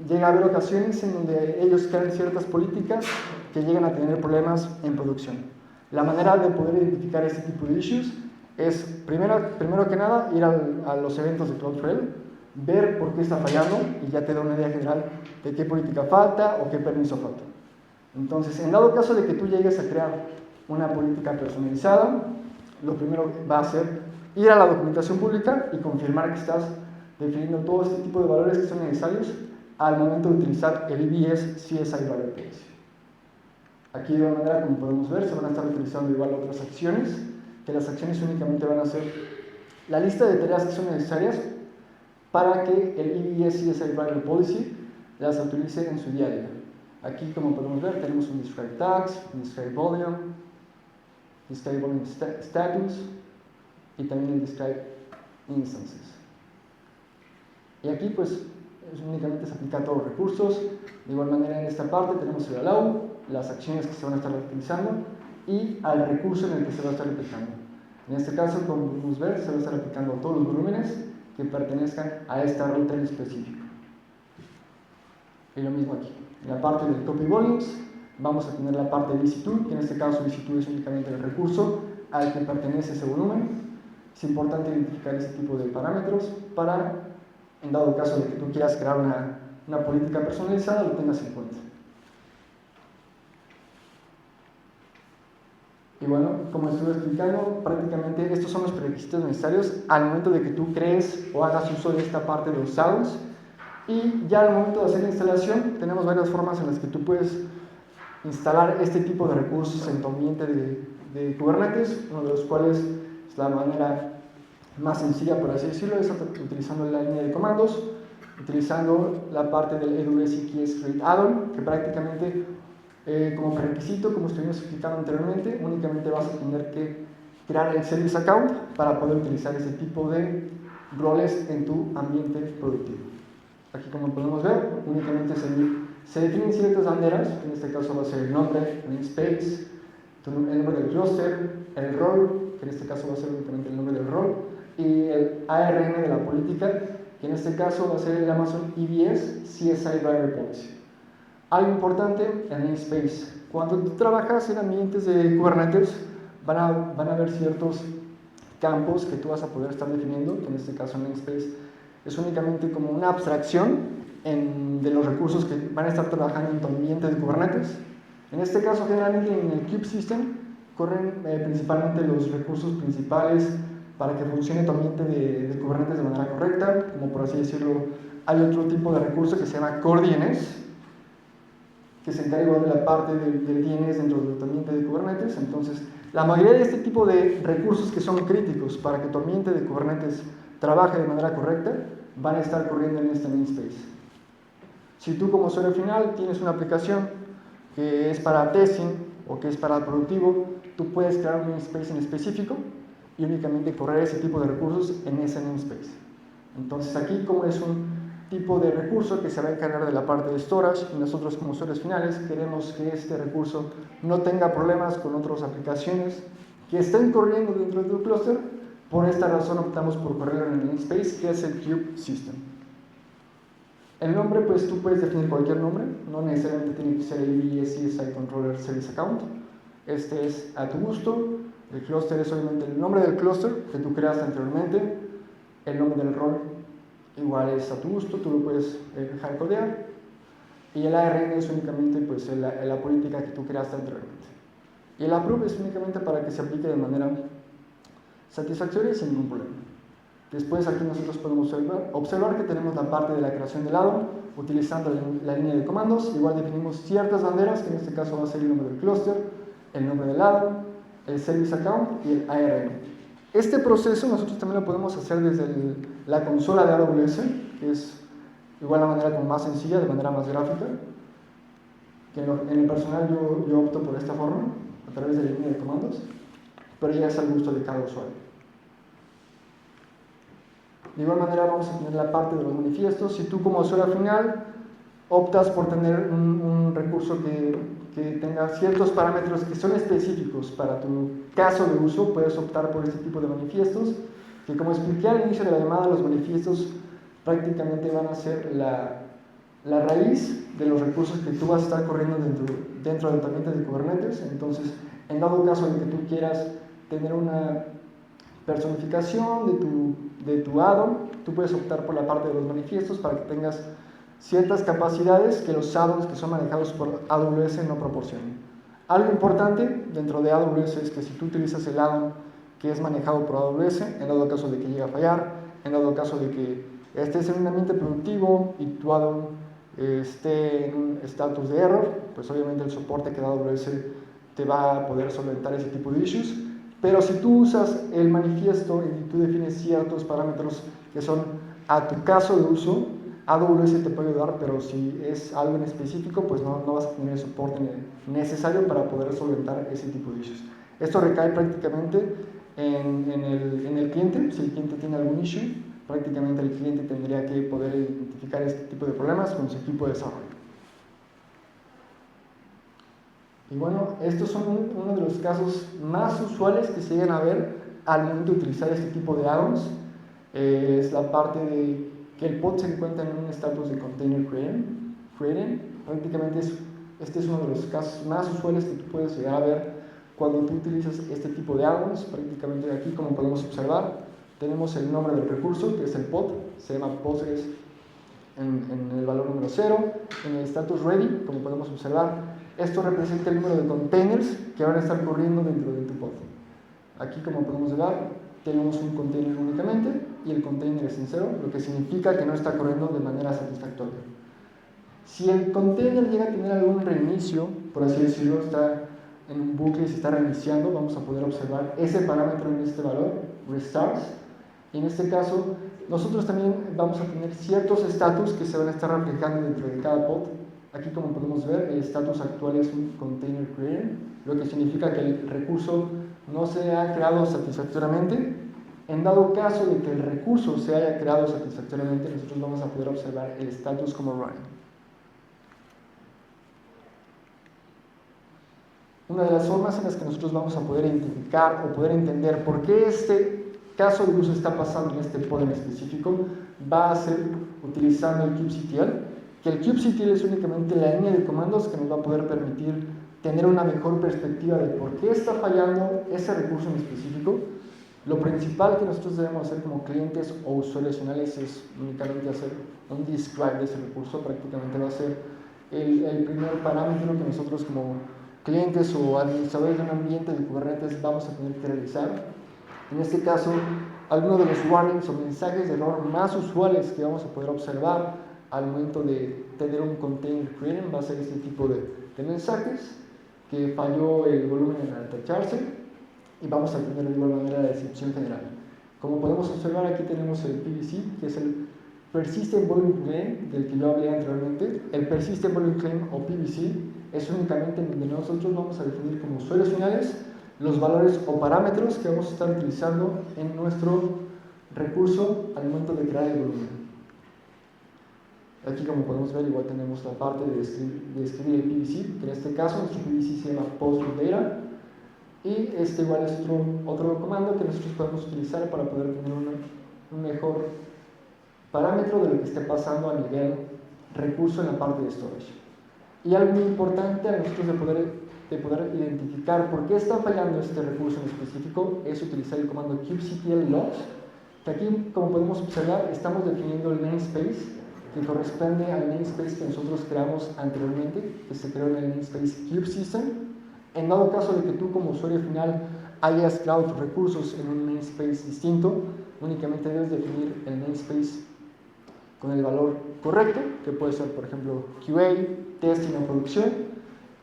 llega a haber ocasiones en donde ellos crean ciertas políticas que llegan a tener problemas en producción. La manera de poder identificar este tipo de issues es, primero que nada, ir a los eventos de CloudTrail, ver por qué está fallando y ya te da una idea general de qué política falta o qué permiso falta. Entonces, en dado caso de que tú llegues a crear una política personalizada, lo primero que va a ser ir a la documentación pública y confirmar que estás definiendo todo este tipo de valores que son necesarios al momento de utilizar el EBS CSI Value Policy. Aquí de igual manera, como podemos ver, se van a estar utilizando igual otras acciones, que las acciones únicamente van a ser la lista de tareas que son necesarias para que el EBS CSI Value Policy las utilice en su día a día. Aquí, como podemos ver, tenemos un Describe Tags, un Describe Volume, Describe Volume Status y también el Describe Instances. Y aquí, pues, únicamente se aplica a todos los recursos. De igual manera, en esta parte tenemos el allow, las acciones que se van a estar utilizando y al recurso en el que se va a estar aplicando. En este caso, como podemos ver, se va a estar aplicando a todos los volúmenes que pertenezcan a esta ruta en específico. Y lo mismo aquí. En la parte del copy volumes vamos a tener la parte de EC2, que en este caso EC2 es únicamente el recurso al que pertenece ese volumen. Es importante identificar ese tipo de parámetros para, en dado caso de que tú quieras crear una política personalizada, lo tengas en cuenta. Y bueno, como estuve explicando, prácticamente estos son los prerequisitos necesarios al momento de que tú crees o hagas uso de esta parte de los SAUs. Y ya al momento de hacer la instalación, tenemos varias formas en las que tú puedes instalar este tipo de recursos en tu ambiente de Kubernetes, uno de los cuales es la manera más sencilla, por así decirlo, es utilizando la línea de comandos, utilizando la parte del AWS EKS Create Add-on, que prácticamente como prerequisito, como estuvimos explicando anteriormente, únicamente vas a tener que crear el Service Account para poder utilizar ese tipo de roles en tu ambiente productivo. Aquí, como podemos ver, únicamente se definen ciertas banderas, en este caso va a ser el nombre, el namespace, el nombre del cluster, el rol, que en este caso va a ser únicamente el nombre del rol, y el ARN de la política, que en este caso va a ser el Amazon EBS CSI Driver Policy. Algo importante, el namespace. Cuando tú trabajas en ambientes de Kubernetes, van a haber ciertos campos que tú vas a poder estar definiendo, que en este caso el namespace es únicamente como una abstracción de los recursos que van a estar trabajando en tu ambiente de Kubernetes. En este caso, generalmente en el Kube System corren principalmente los recursos principales para que funcione tu ambiente de Kubernetes de manera correcta, como por así decirlo, hay otro tipo de recurso que se llama Core DNS, que se encarga de la parte del DNS dentro de tu ambiente de Kubernetes. Entonces, la mayoría de este tipo de recursos que son críticos para que tu ambiente de Kubernetes trabaje de manera correcta, van a estar corriendo en este namespace. Si tú como usuario final tienes una aplicación que es para testing o que es para productivo, tú puedes crear un namespace en específico y únicamente correr ese tipo de recursos en ese namespace. Entonces aquí, como es un tipo de recurso que se va a encargar de la parte de storage, y nosotros como usuarios finales queremos que este recurso no tenga problemas con otras aplicaciones que estén corriendo dentro de tu clúster. Por esta razón optamos por correrlo en el namespace, que es el Kube System. El nombre, pues tú puedes definir cualquier nombre, no necesariamente tiene que ser el EBS CSI Controller Service Account. Este es a tu gusto. El clúster es obviamente el nombre del clúster que tú creaste anteriormente. El nombre del rol igual es a tu gusto, tú lo puedes hardcodear. Y el ARN es únicamente pues, la política que tú creaste anteriormente. Y el approve es únicamente para que se aplique de manera satisfactoria y sin ningún problema. Después aquí nosotros podemos observar que tenemos la parte de la creación del add-on utilizando la línea de comandos. Igual definimos ciertas banderas, que en este caso va a ser el nombre del clúster, el nombre del add-on, el service account y el ARN. Este proceso nosotros también lo podemos hacer desde la consola de AWS, que es igual la manera como más sencilla, de manera más gráfica, que en el personal yo opto por esta forma, a través de la línea de comandos, pero ya es al gusto de cada usuario. De igual manera vamos a tener la parte de los manifiestos. Si tú como usuario final optas por tener un recurso que tenga ciertos parámetros que son específicos para tu caso de uso, puedes optar por este tipo de manifiestos, que como expliqué al inicio de la llamada, los manifiestos prácticamente van a ser la raíz de los recursos que tú vas a estar corriendo dentro del ambiente de Kubernetes. Entonces, en dado caso de que tú quieras tener una personificación de tu addon, tú puedes optar por la parte de los manifiestos para que tengas ciertas capacidades que los addons que son manejados por AWS no proporcionan. Algo importante dentro de AWS es que si tú utilizas el addon que es manejado por AWS, en dado caso de que llegue a fallar, en dado caso de que estés en un ambiente productivo y tu addon esté en un estatus de error, pues obviamente el soporte que da AWS te va a poder solventar ese tipo de issues. Pero si tú usas el manifiesto y tú defines ciertos parámetros que son a tu caso de uso, AWS te puede ayudar, pero si es algo en específico, pues no vas a tener el soporte necesario para poder solventar ese tipo de issues. Esto recae prácticamente en el cliente. Si el cliente tiene algún issue, prácticamente el cliente tendría que poder identificar este tipo de problemas con su equipo de desarrollo. Y bueno, estos son uno de los casos más usuales que se llegan a ver al momento de utilizar este tipo de addons. Es la parte de que el pod se encuentra en un estatus de container creating. Prácticamente este es uno de los casos más usuales que tú puedes llegar a ver cuando tú utilizas este tipo de addons. Prácticamente aquí, como podemos observar, tenemos el nombre del recurso, que es el pod, se llama Postgres en el valor número 0, en el status ready, como podemos observar, esto representa el número de containers que van a estar corriendo dentro de tu pod. Aquí, como podemos ver, tenemos un container únicamente y el container es en 0, lo que significa que no está corriendo de manera satisfactoria. Si el container llega a tener algún reinicio, por así decirlo, está en un bucle y se está reiniciando, vamos a poder observar ese parámetro en este valor, restarts, y en este caso nosotros también vamos a tener ciertos estatus que se van a estar reflejando dentro de cada pod. Aquí, como podemos ver, el estatus actual es un container created, lo que significa que el recurso no se ha creado satisfactoriamente. En dado caso de que el recurso se haya creado satisfactoriamente, nosotros vamos a poder observar el estatus como running. Una de las formas en las que nosotros vamos a poder identificar o poder entender por qué este caso de uso está pasando en este pod en específico va a ser utilizando el kubectl, que el kubectl es únicamente la línea de comandos que nos va a poder permitir tener una mejor perspectiva de por qué está fallando ese recurso en específico. Lo principal que nosotros debemos hacer como clientes o usuarios finales es únicamente hacer un describe de ese recurso. Prácticamente va a ser el primer parámetro que nosotros como clientes o administradores de un ambiente de Kubernetes vamos a tener que realizar. En este caso, algunos de los warnings o mensajes de error más usuales que vamos a poder observar al momento de tener un container creating va a ser este tipo de mensajes, que falló el volumen al tacharse, y vamos a tener de igual manera la descripción general. Como podemos observar, aquí tenemos el PVC, que es el Persistent Volume Claim, del que yo hablé anteriormente. El Persistent Volume Claim o PVC es únicamente en donde nosotros vamos a definir como usuarios finales los valores o parámetros que vamos a estar utilizando en nuestro recurso al momento de crear el volumen. Aquí, como podemos ver, igual tenemos la parte de escribir el PVC, que en este caso nuestro PVC se llama PostRootData, y este igual es otro comando que nosotros podemos utilizar para poder tener un mejor parámetro de lo que esté pasando a nivel recurso en la parte de storage. Y algo muy importante a nosotros de poder identificar por qué está fallando este recurso en específico es utilizar el comando kubectl logs, que aquí, como podemos observar, estamos definiendo el namespace que corresponde al namespace que nosotros creamos anteriormente, que se creó en el namespace kubesystem. En dado caso de que tú como usuario final hayas creado tus recursos en un namespace distinto, únicamente debes definir el namespace con el valor correcto, que puede ser, por ejemplo, QA, testing o producción.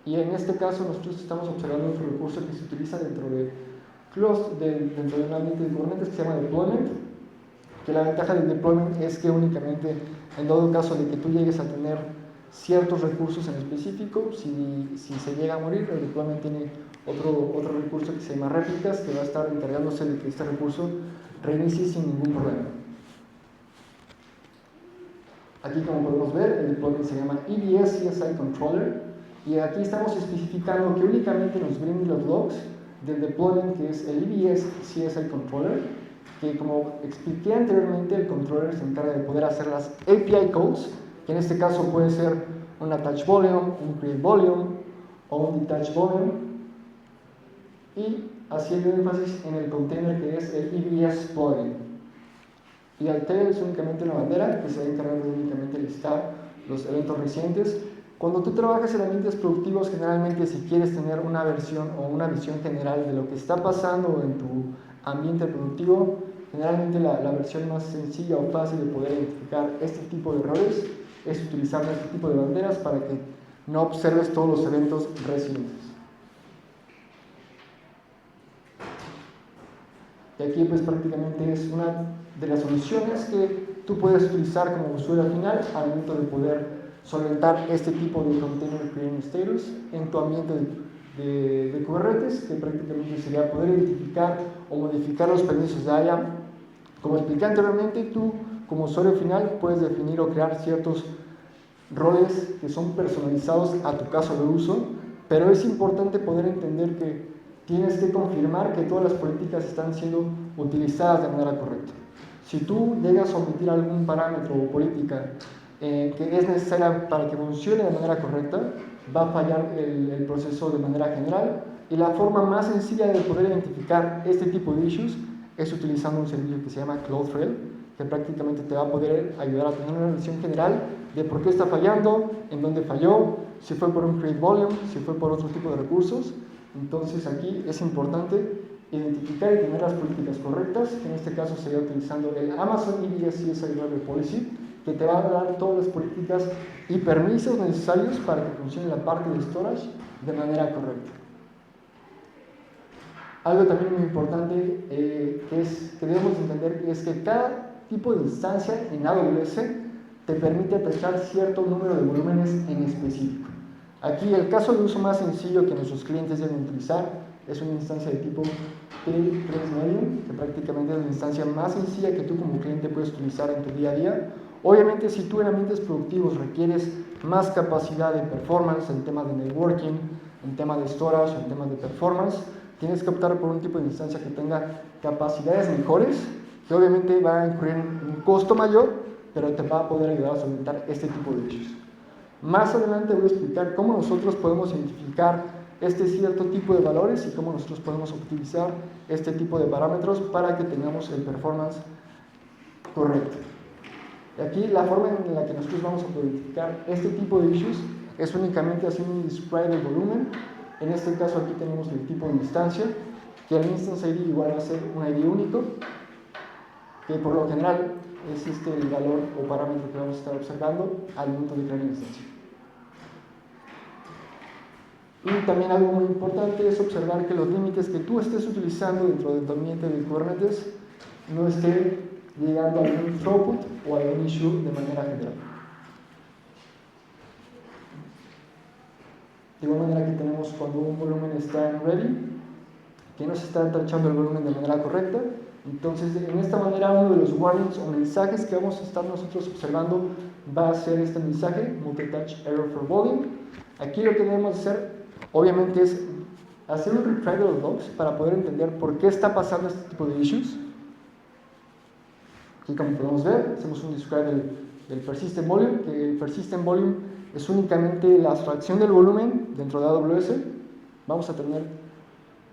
Y en este caso nosotros estamos observando otro recurso que se utiliza dentro de un ambiente de Kubernetes que se llama deployment, que la ventaja del deployment es que únicamente en dado caso de que tú llegues a tener ciertos recursos en específico, si se llega a morir, el deployment tiene otro recurso que se llama réplicas, que va a estar encargándose de que este recurso reinicie sin ningún problema. Aquí, como podemos ver, el plugin se llama EBS CSI Controller, y aquí estamos especificando que únicamente nos brinde los logs del plugin que es el EBS CSI Controller, que como expliqué anteriormente, el controller se encarga de poder hacer las API calls, que en este caso puede ser un attach volume, un create volume o un detach volume, y haciendo énfasis en el container que es el EBS plugin. Y el tail es únicamente una bandera que se va a encargar de únicamente listar los eventos recientes. Cuando tú trabajas en ambientes productivos, generalmente si quieres tener una versión o una visión general de lo que está pasando en tu ambiente productivo, generalmente la versión más sencilla o fácil de poder identificar este tipo de errores es utilizar este tipo de banderas para que no observes todos los eventos recientes. Y aquí pues prácticamente es una de las soluciones que tú puedes utilizar como usuario final al momento de poder solventar este tipo de Container Creating Status en tu ambiente de Kubernetes, que prácticamente sería poder identificar o modificar los permisos de IAM. Como expliqué anteriormente, tú como usuario final puedes definir o crear ciertos roles que son personalizados a tu caso de uso, pero es importante poder entender que tienes que confirmar que todas las políticas están siendo utilizadas de manera correcta. Si tú llegas a omitir algún parámetro o política que es necesaria para que funcione de manera correcta, va a fallar el proceso de manera general, y la forma más sencilla de poder identificar este tipo de issues es utilizando un servicio que se llama Cloudtrail, que prácticamente te va a poder ayudar a tener una visión general de por qué está fallando, en dónde falló, si fue por un create volume, si fue por otro tipo de recursos. Entonces aquí es importante identificar y tener las políticas correctas, que en este caso sería utilizando el Amazon EBS CSI Library Policy, que te va a dar todas las políticas y permisos necesarios para que funcione la parte de storage de manera correcta. Algo también muy importante que debemos entender es que cada tipo de instancia en AWS te permite atachar cierto número de volúmenes en específico. Aquí el caso de uso más sencillo que nuestros clientes deben utilizar es una instancia de tipo T3 Medium, que prácticamente es la instancia más sencilla que tú como cliente puedes utilizar en tu día a día. Obviamente, si tú en ambientes productivos requieres más capacidad de performance en temas de networking, en temas de storage, en temas de performance, tienes que optar por un tipo de instancia que tenga capacidades mejores, que obviamente va a incurrir en un costo mayor, pero te va a poder ayudar a solventar este tipo de issues. Más adelante voy a explicar cómo nosotros podemos identificar este cierto tipo de valores y cómo nosotros podemos optimizar este tipo de parámetros para que tengamos el performance correcto. Y aquí la forma en la que nosotros vamos a identificar este tipo de issues es únicamente haciendo un describe del volumen. En este caso aquí tenemos el tipo de instancia, que el instance ID igual va a ser un ID único, que por lo general es el valor o parámetro que vamos a estar observando al momento de crear la instancia. Y también algo muy importante es observar que los límites que tú estés utilizando dentro de tu ambiente de Kubernetes no estén llegando a algún throughput o a algún issue de manera general. De igual manera que tenemos cuando un volumen está en ready, que no se está tachando el volumen de manera correcta. Entonces, en esta manera, uno de los warnings o mensajes que vamos a estar nosotros observando va a ser este mensaje, multi-touch error for volume. Aquí lo que debemos hacer, obviamente, es hacer un retry de los logs para poder entender por qué está pasando este tipo de issues. Aquí, como podemos ver, hacemos un describe del persistent volume, que el persistent volume es únicamente la abstracción del volumen dentro de AWS. Vamos a tener,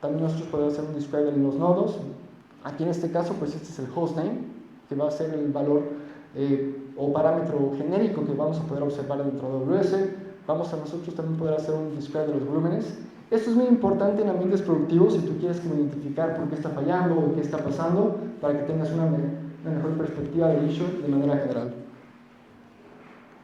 también nosotros podemos hacer un describe de los nodos. Aquí en este caso, pues este es el hostname, que va a ser el valor o parámetro genérico que vamos a poder observar dentro de AWS. Vamos a nosotros también poder hacer un describe de los volúmenes. Esto es muy importante en ambientes productivos si tú quieres identificar por qué está fallando o qué está pasando, para que tengas una mejor perspectiva del issue de manera general.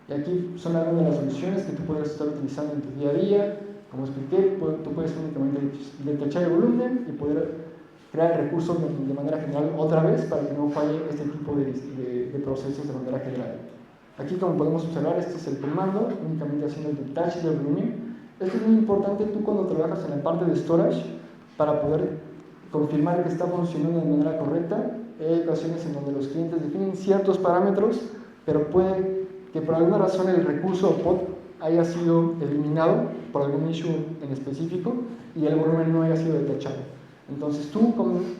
Y aquí son algunas de las soluciones que tú puedes estar utilizando en tu día a día. Como expliqué, tú puedes únicamente detachar el volumen y poder crear recursos de manera general otra vez para que no falle este tipo de procesos de manera general. Aquí, como podemos observar, este es el comando, únicamente haciendo el detach del volumen. Esto es muy importante tú cuando trabajas en la parte de storage para poder confirmar que está funcionando de manera correcta. Hay ocasiones en donde los clientes definen ciertos parámetros, pero puede que por alguna razón el recurso o pod haya sido eliminado por algún issue en específico y el volumen no haya sido detachado. Entonces tú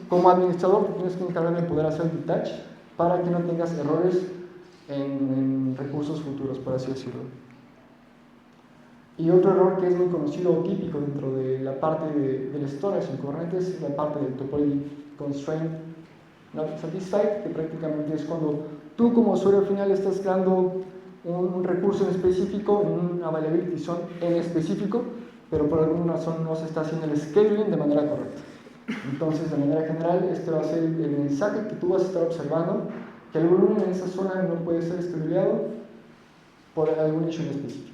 como administrador te tienes que encargar de poder hacer detach para que no tengas errores en recursos futuros, por así decirlo. Y otro error que es muy conocido o típico dentro de la parte del storage en Kubernetes es la parte del topology constraint not satisfied, que prácticamente es cuando tú como usuario final estás creando un recurso en específico, en una availability zone en específico, pero por alguna razón no se está haciendo el scheduling de manera correcta. Entonces, de manera general, este va a ser el mensaje que tú vas a estar observando, que el volumen en esa zona no puede ser scheduleado por algún issue en específico.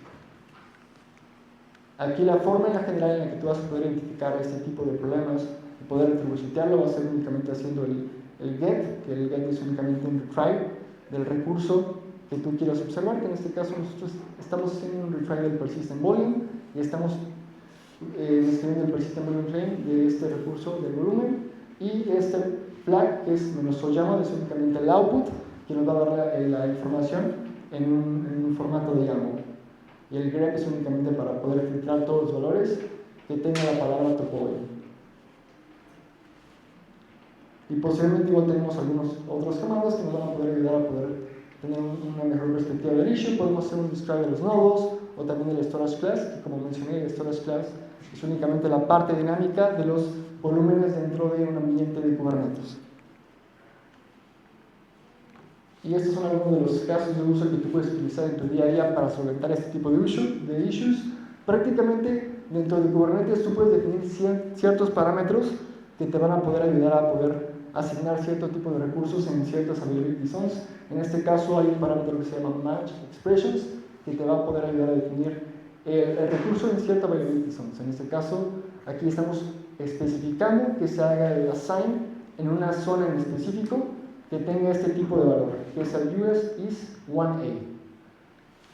Aquí la forma en la general en la que tú vas a poder identificar este tipo de problemas y poder troubleshootearlo va a ser únicamente haciendo el get, que el get es únicamente un retry del recurso que tú quieras observar, que en este caso nosotros estamos haciendo un retry del persistent volume y estamos escribiendo el persistent volume claim de este recurso del volumen, y este flag, que es nuestro YAML, es únicamente el output que nos va a dar la información en un formato de YAML. Y el grep es únicamente para poder filtrar todos los valores que tenga la palabra topology. Y posiblemente igual tenemos algunos otros comandos que nos van a poder ayudar a poder tener una mejor perspectiva del issue. Podemos hacer un describe de los nodos o también del storage class, que como mencioné, el storage class es únicamente la parte dinámica de los volúmenes dentro de un ambiente de Kubernetes. Y estos son algunos de los casos de uso que tú puedes utilizar en tu día a día para solventar este tipo de issues. Prácticamente dentro de Kubernetes tú puedes definir ciertos parámetros que te van a poder ayudar a poder asignar cierto tipo de recursos en ciertas availability zones. En este caso hay un parámetro que se llama match expressions que te va a poder ayudar a definir el recurso en cierta availability zones. En este caso aquí estamos especificando que se haga el assign en una zona en específico que tenga este tipo de valor, que es el US is 1A.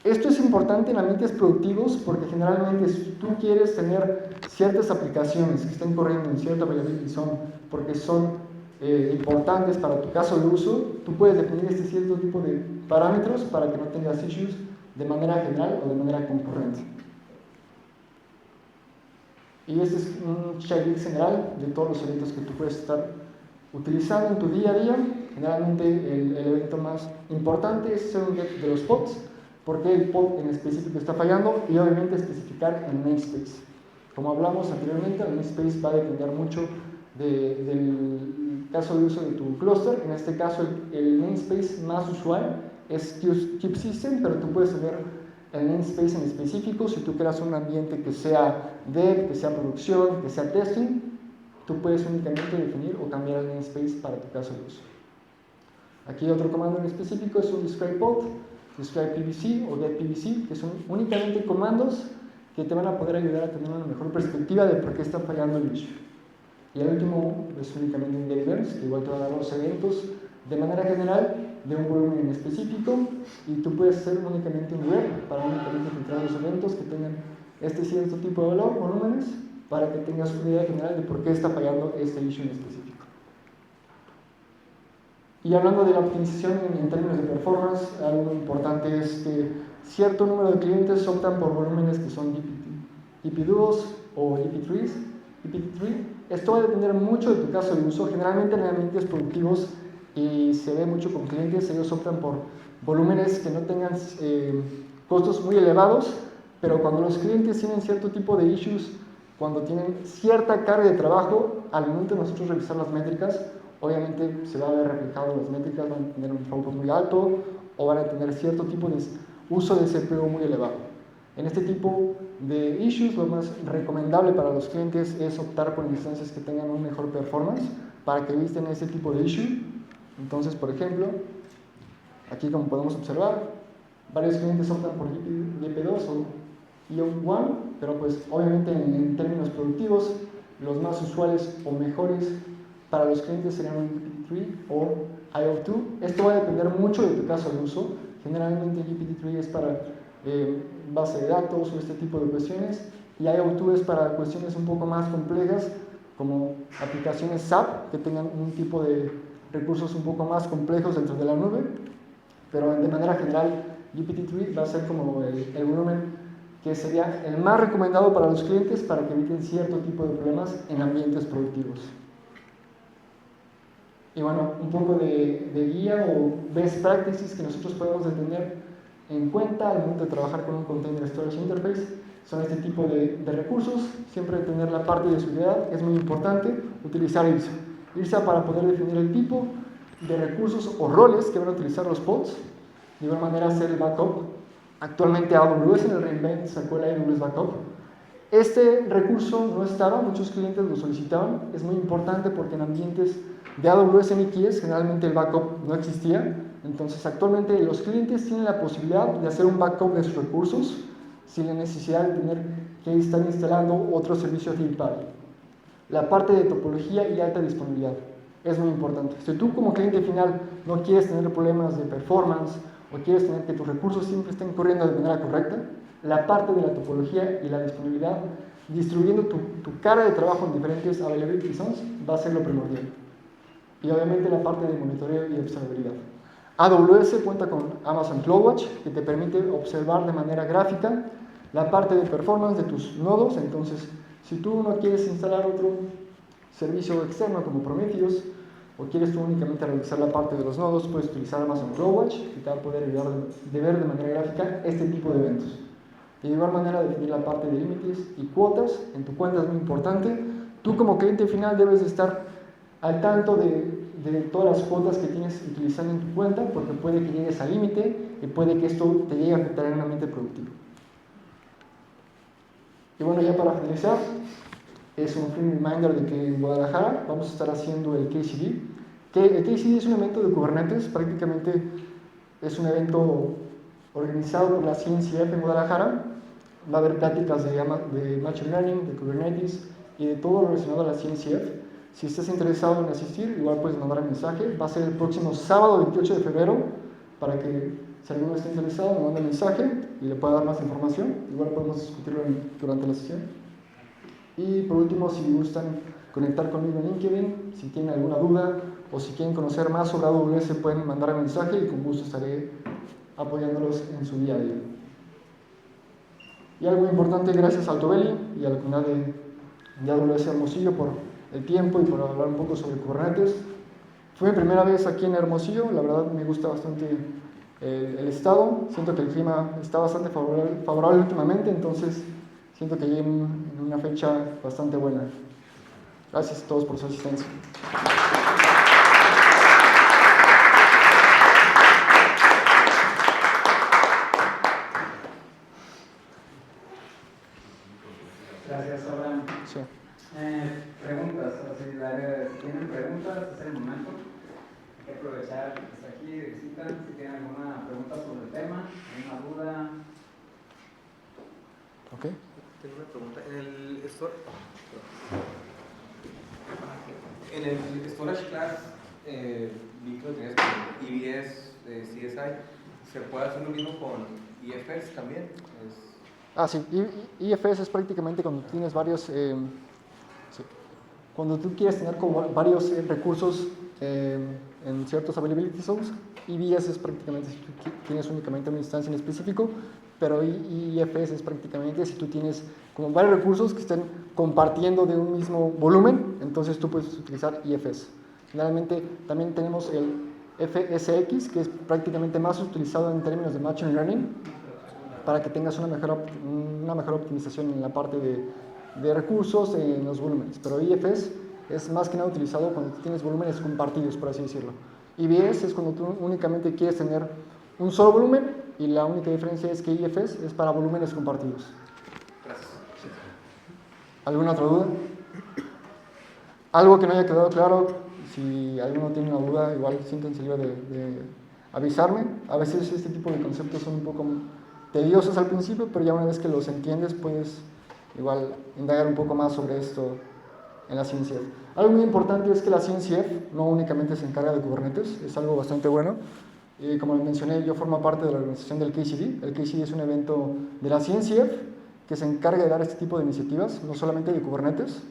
Esto es importante en ambientes productivos porque generalmente si tú quieres tener ciertas aplicaciones que estén corriendo en cierta availability zone porque son importantes para tu caso de uso, tú puedes definir este cierto tipo de parámetros para que no tengas issues de manera general o de manera concurrente. Y este es un checklist general de todos los eventos que tú puedes estar utilizando en tu día a día. Generalmente el evento más importante es hacer un get de los pods, porque el pod en específico está fallando, y obviamente especificar el namespace. Como hablamos anteriormente, el namespace va a depender mucho del caso de uso de tu clúster. En este caso el namespace más usual es kube-system, pero tú puedes tener el namespace en específico. Si tú creas un ambiente que sea dev, que sea producción, que sea testing, tú puedes únicamente definir o cambiar el namespace para tu caso de uso. Aquí otro comando en específico es un describe pod, describe PVC o get PVC, que son únicamente comandos que te van a poder ayudar a tener una mejor perspectiva de por qué está fallando el issue. Y el último es únicamente un get events, que igual te va a dar los eventos de manera general de un volumen en específico, y tú puedes hacer únicamente un web para únicamente filtrar los eventos que tengan este cierto tipo de valor, volúmenes, para que tengas una idea general de por qué está fallando este issue en específico. Y hablando de la optimización en términos de performance, algo importante es que cierto número de clientes optan por volúmenes que son EP2 o EP3. Esto va a depender mucho de tu caso de uso. Generalmente en ambientes productivos, y se ve mucho con clientes, ellos optan por volúmenes que no tengan costos muy elevados, pero cuando los clientes tienen cierto tipo de issues, cuando tienen cierta carga de trabajo, al momento de nosotros revisar las métricas, obviamente se va a ver reflejado, las métricas van a tener un throughput muy alto o van a tener cierto tipo de uso de CPU muy elevado. En este tipo de issues, lo más recomendable para los clientes es optar por instancias que tengan un mejor performance para que eviten ese tipo de issue. Entonces, por ejemplo, aquí como podemos observar, varios clientes optan por EP2 o EO1, pero pues obviamente en términos productivos, los más usuales o mejores para los clientes serían un GPT-3 o IO2. Esto va a depender mucho de tu caso de uso. Generalmente GPT-3 es para base de datos o este tipo de cuestiones, y IO2 es para cuestiones un poco más complejas, como aplicaciones SAP que tengan un tipo de recursos un poco más complejos dentro de la nube. Pero de manera general, GPT-3 va a ser como el volumen que sería el más recomendado para los clientes para que eviten cierto tipo de problemas en ambientes productivos. Y bueno, un poco de guía o best practices que nosotros podemos tener en cuenta al momento de trabajar con un Container Storage Interface son este tipo de recursos. Siempre tener la parte de seguridad es muy importante. Utilizar IRSA. IRSA para poder definir el tipo de recursos o roles que van a utilizar los pods. De igual manera hacer el backup. Actualmente AWS en el reInvent sacó el AWS Backup. Este recurso no estaba, muchos clientes lo solicitaban. Es muy importante porque en ambientes de AWS NKS generalmente el backup no existía. Entonces actualmente los clientes tienen la posibilidad de hacer un backup de sus recursos sin la necesidad de tener que estar instalando otro servicio third party. La parte de topología y alta disponibilidad es muy importante. Si tú como cliente final no quieres tener problemas de performance o quieres tener que tus recursos siempre estén corriendo de manera correcta, la parte de la topología y la disponibilidad, distribuyendo tu carga de trabajo en diferentes availability zones, va a ser lo primordial. Y obviamente la parte de monitoreo y observabilidad. AWS cuenta con Amazon CloudWatch, que te permite observar de manera gráfica la parte de performance de tus nodos. Entonces, si tú no quieres instalar otro servicio externo como Prometheus, o quieres tú únicamente realizar la parte de los nodos, puedes utilizar Amazon CloudWatch, que te va a poder ayudar de ver de manera gráfica este tipo de eventos. Y de igual manera definir la parte de límites y cuotas en tu cuenta es muy importante. Tú como cliente final debes de estar al tanto de todas las cuotas que tienes utilizando en tu cuenta, porque puede que llegues al límite y puede que esto te llegue a afectar en un ambiente productivo. Y bueno, ya para finalizar, es un free reminder de que en Guadalajara vamos a estar haciendo el KCD, que el KCD es un evento de Kubernetes, prácticamente es un evento organizado por la CNCF en Guadalajara. Va a haber pláticas de Machine Learning, de Kubernetes y de todo lo relacionado a la CNCF. Si estás interesado en asistir, igual puedes mandar un mensaje. Va a ser el próximo sábado 28 de febrero, para que si alguno está interesado me mande un mensaje y le pueda dar más información. Igual podemos discutirlo durante la sesión. Y por último, si gustan conectar conmigo en LinkedIn, si tienen alguna duda o si quieren conocer más sobre AWS, pueden mandar un mensaje y con gusto estaré apoyándolos en su día a día. Y algo importante, gracias a Altobelli y a la comunidad de AWS Hermosillo por el tiempo y por hablar un poco sobre Kubernetes. Fue mi primera vez aquí en Hermosillo, la verdad me gusta bastante el estado, siento que el clima está bastante favorable últimamente, entonces siento que llegué en una fecha bastante buena. Gracias a todos por su asistencia. Gracias, Abraham. Sí. Preguntas, si tienen preguntas, es el momento. Hay que aprovechar que está aquí de visita. Si tienen alguna pregunta sobre el tema, alguna duda. Ok. Tengo una pregunta. En el Storage Class, vi que lo tienes con EBS, CSI. ¿Se puede hacer lo mismo con IFS también? Sí, IFS es prácticamente cuando tienes varios, cuando tú quieres tener como varios recursos en ciertos availability zones. EBS es prácticamente si tú tienes únicamente una instancia en específico, pero IFS es prácticamente si tú tienes como varios recursos que estén compartiendo de un mismo volumen, entonces tú puedes utilizar IFS. Generalmente también tenemos el FSX, que es prácticamente más utilizado en términos de Machine Learning, para que tengas una mejor optimización en la parte de recursos en los volúmenes. Pero IFS es más que nada utilizado cuando tienes volúmenes compartidos, por así decirlo. IBS es cuando tú únicamente quieres tener un solo volumen y la única diferencia es que IFS es para volúmenes compartidos. Gracias. ¿Alguna otra duda? Algo que no haya quedado claro, si alguno tiene una duda, igual siéntense libre de avisarme. A veces este tipo de conceptos son un poco tediosos al principio, pero ya una vez que los entiendes puedes igual indagar un poco más sobre esto en la CNCF. Algo muy importante es que la CNCF no únicamente se encarga de Kubernetes, es algo bastante bueno. Y como les mencioné, yo formo parte de la organización del KCD. El KCD es un evento de la CNCF que se encarga de dar este tipo de iniciativas, no solamente de Kubernetes.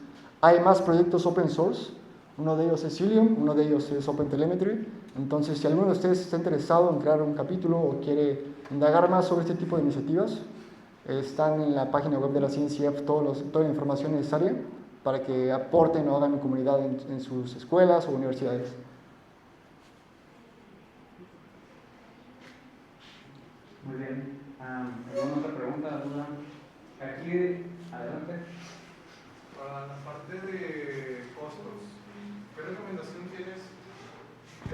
Hay más proyectos open source Uno de ellos es Cilium, uno de ellos es OpenTelemetry. Entonces, si alguno de ustedes está interesado en crear un capítulo o quiere indagar más sobre este tipo de iniciativas, están en la página web de la CNCF toda la información necesaria para que aporten o hagan comunidad en sus escuelas o universidades. Muy bien. ¿Alguna otra pregunta, duda? Aquí, adelante. Para la parte de costos, ¿qué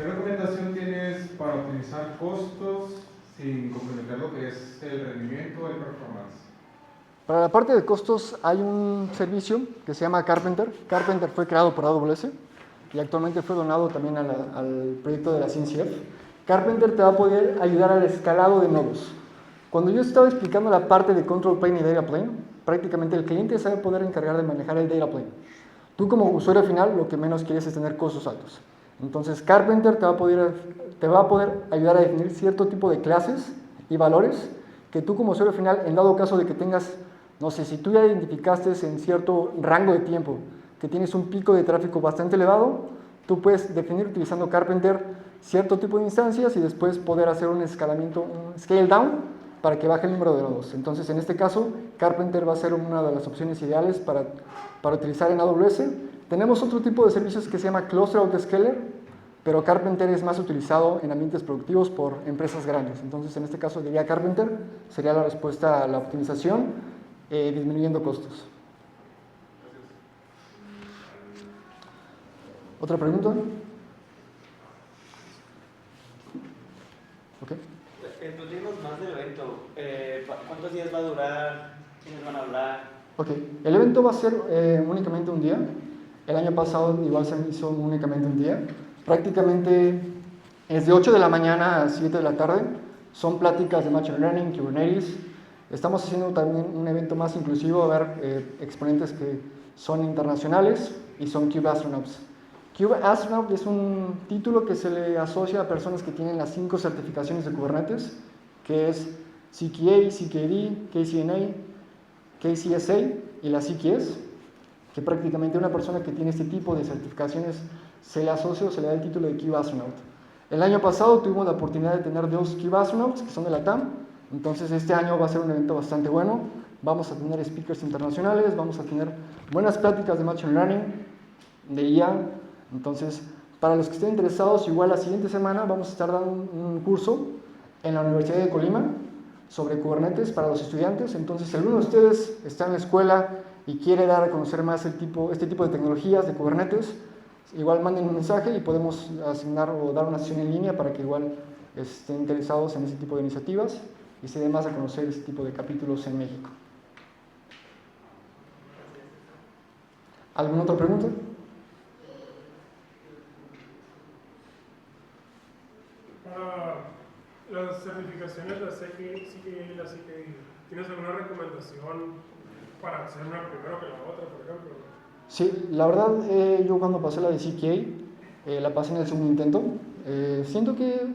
recomendación tienes para optimizar costos sin comprometer lo que es el rendimiento o el performance? Para la parte de costos hay un servicio que se llama Carpenter. Carpenter fue creado por AWS y actualmente fue donado también al proyecto de la CNCF. Carpenter te va a poder ayudar al escalado de nodos. Cuando yo estaba explicando la parte de Control Plane y Data Plane, prácticamente el cliente se va a poder encargar de manejar el Data Plane. Tú como usuario final lo que menos quieres es tener costos altos. Entonces Carpenter te va a poder ayudar a definir cierto tipo de clases y valores que tú como usuario final, en dado caso de que tengas, no sé, si tú ya identificaste en cierto rango de tiempo que tienes un pico de tráfico bastante elevado, tú puedes definir utilizando Carpenter cierto tipo de instancias y después poder hacer un escalamiento, un scale down, para que baje el número de nodos. Entonces, en este caso, Carpenter va a ser una de las opciones ideales para utilizar en AWS. Tenemos otro tipo de servicios que se llama Cluster Autoscaler, pero Carpenter es más utilizado en ambientes productivos por empresas grandes. Entonces, en este caso, diría Carpenter sería la respuesta a la optimización, disminuyendo costos. ¿Otra pregunta? Ok. Platícanos más del evento. ¿Cuántos días va a durar? ¿Quiénes van a hablar? Ok, el evento va a ser únicamente un día. El año pasado igual se hizo únicamente un día. Prácticamente es de 8 de la mañana a 7 de la tarde. Son pláticas de Machine Learning, Kubernetes. Estamos haciendo también un evento más inclusivo, a ver exponentes que son internacionales y son Cube Astronauts. Cube Astronaut es un título que se le asocia a personas que tienen las 5 certificaciones de Kubernetes, que es CKA, CKD, KCNA, KCSA y la CKS, que prácticamente una persona que tiene este tipo de certificaciones se le asocia o se le da el título de Cube Astronaut. El año pasado tuvimos la oportunidad de tener 2 Cube Astronauts que son de la TAM, entonces este año va a ser un evento bastante bueno. Vamos a tener speakers internacionales, vamos a tener buenas pláticas de Machine Learning, de IA. Entonces, para los que estén interesados, igual la siguiente semana vamos a estar dando un curso en la Universidad de Colima sobre Kubernetes para los estudiantes. Entonces, si alguno de ustedes está en la escuela y quiere dar a conocer más este tipo de tecnologías de Kubernetes, igual manden un mensaje y podemos asignar o dar una sesión en línea para que igual estén interesados en ese tipo de iniciativas y se dé más a conocer este tipo de capítulos en México. ¿Alguna otra pregunta? Las certificaciones, la CKA y la CKD, ¿tienes alguna recomendación para hacer una primero que la otra, por ejemplo? Sí, la verdad, yo cuando pasé la de CKA, la pasé en el segundo intento. Siento que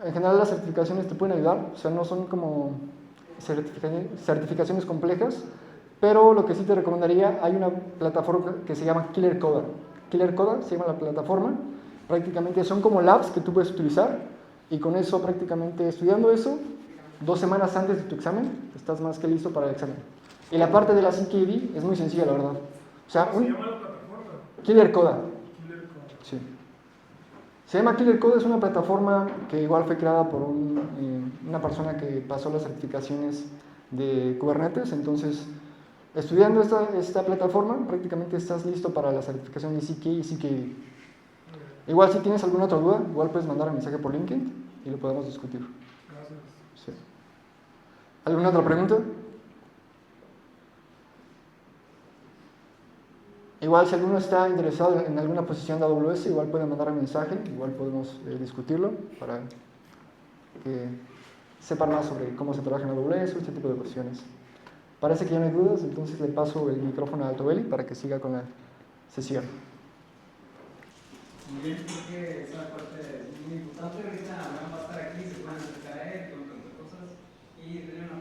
en general las certificaciones te pueden ayudar, o sea, no son como certificaciones complejas, pero lo que sí te recomendaría, hay una plataforma que se llama Killer Coda. Killer Coda se llama la plataforma, prácticamente son como labs que tú puedes utilizar. Y con eso, prácticamente estudiando eso, 2 semanas antes de tu examen, estás más que listo para el examen. Y la parte de la CKD es muy sencilla, la verdad. O sea, ¿Cómo se llama la plataforma? Killer Coda. Killer Coda. Sí. Se llama Killer Coda, es una plataforma que igual fue creada por una persona que pasó las certificaciones de Kubernetes. Entonces, estudiando esta plataforma, prácticamente estás listo para la certificación de CKA y CKD. Igual si tienes alguna otra duda, igual puedes mandar un mensaje por LinkedIn y lo podemos discutir. Gracias. Sí. ¿Alguna otra pregunta? Igual si alguno está interesado en alguna posición de AWS, igual pueden mandar un mensaje, igual podemos discutirlo para que sepan más sobre cómo se trabaja en AWS o este tipo de cuestiones. Parece que ya no hay dudas, entonces le paso el micrófono a Altobelli para que siga con la sesión. Muy bien, creo que esa parte es muy importante. Ahorita van a estar aquí, se pueden acercar a él, con otras cosas y tener una